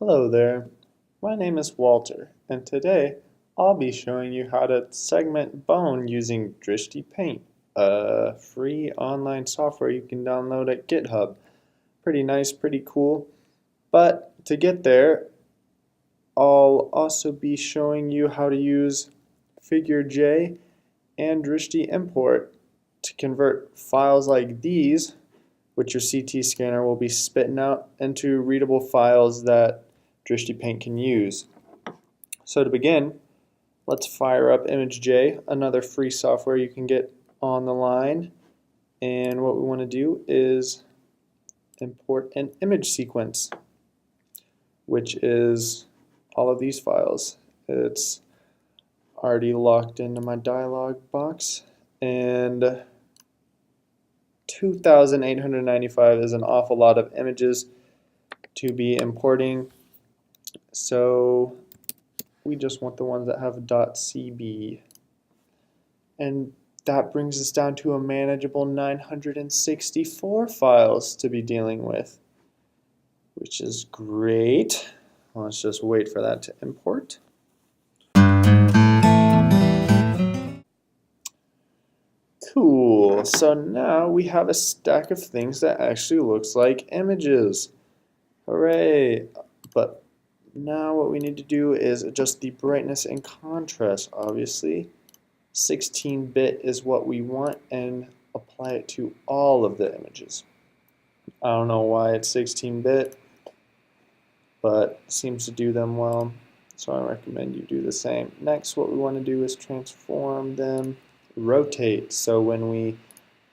Hello there, my name is Walter, and today I'll be showing you how to segment bone using Drishti Paint, a free online software you can download at GitHub. Pretty nice, pretty cool. But to get there, I'll also be showing you how to use Figure J and Drishti Import to convert files like these, which your CT scanner will be spitting out, into readable files that Drishti Paint can use. So to begin, let's fire up ImageJ, another free software you can get on the line. And what we want to do is import an image sequence, which is all of these files. It's already locked into my dialog box, and 2,895 is an awful lot of images to be importing, so we just want the ones that have .cb, and that brings us down to a manageable 964 files to be dealing with, which is great. Let's just wait for that to import. Cool, so now we have a stack of things that actually looks like images. Hooray! But now what we need to do is adjust the brightness and contrast, obviously. 16-bit is what we want, and apply it to all of the images. I don't know why it's 16-bit, but it seems to do them well, so I recommend you do the same. Next, what we want to do is transform them, rotate, so when we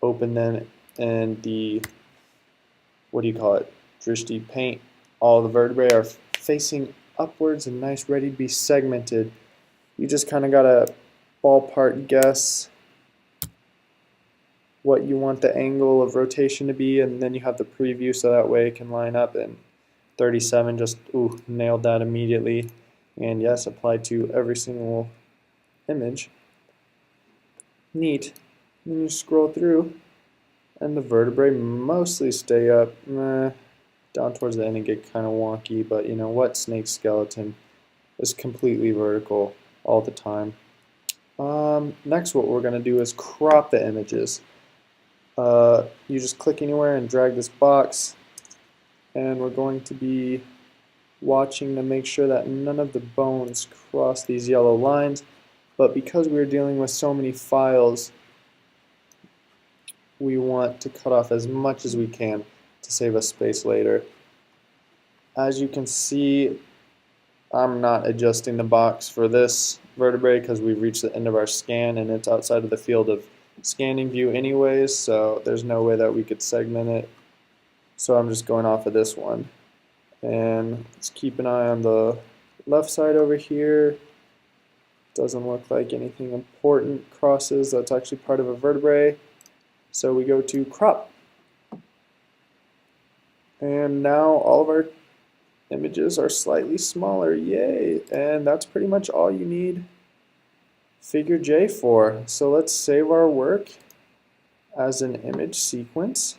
open them in the, Drishti Paint, all the vertebrae are facing upwards and nice, ready to be segmented. You just kind of got to ballpark guess what you want the angle of rotation to be, and then you have the preview so that way it can line up. And 37 just nailed that immediately, and yes, applied to every single image. Neat. Then you scroll through and the vertebrae mostly stay up. Down towards the end and get kind of wonky, but you know what, snake skeleton is completely vertical all the time. Next, what we're going to do is crop the images. You just click anywhere and drag this box, and we're going to be watching to make sure that none of the bones cross these yellow lines, but because we're dealing with so many files, we want to cut off as much as we can to save us space later. As you can see, I'm not adjusting the box for this vertebrae because we've reached the end of our scan and it's outside of the field of scanning view anyways, so there's no way that we could segment it. So I'm just going off of this one. And let's keep an eye on the left side over here. Doesn't look like anything important crosses. That's actually part of a vertebrae. So we go to crop. And now all of our images are slightly smaller, yay! And that's pretty much all you need Figure J for. So let's save our work as an image sequence.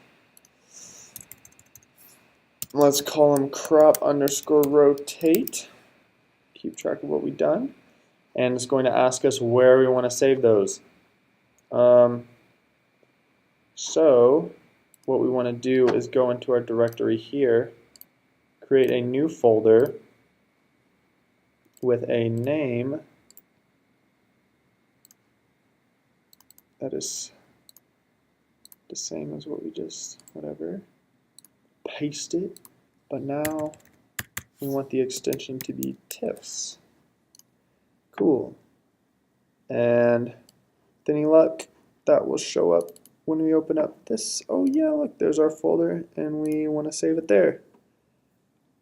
Let's call them crop_rotate. Keep track of what we've done. And it's going to ask us where we want to save those. So what we want to do is go into our directory here, create a new folder with a name that is the same as what we just, paste it, but now we want the extension to be TIFFs. Cool. And with any luck, that will show up when we open up this. Oh yeah, look, there's our folder, and we want to save it there.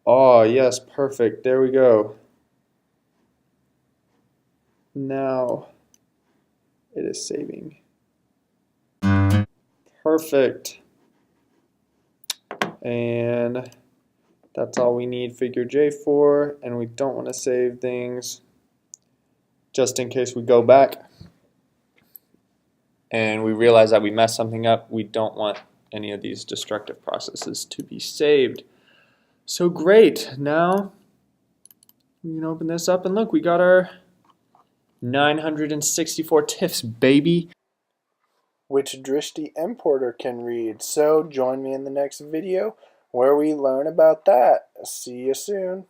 Oh yes, perfect. There we go. Now it is saving. Perfect. And that's all we need Figure J for, and we don't want to save things just in case we go back and we realize that we messed something up. We don't want any of these destructive processes to be saved. So great, now We can open this up and look, we got our 964 TIFFs, baby. Which Drishti importer can read. So join me in the next video where we learn about that. See you soon.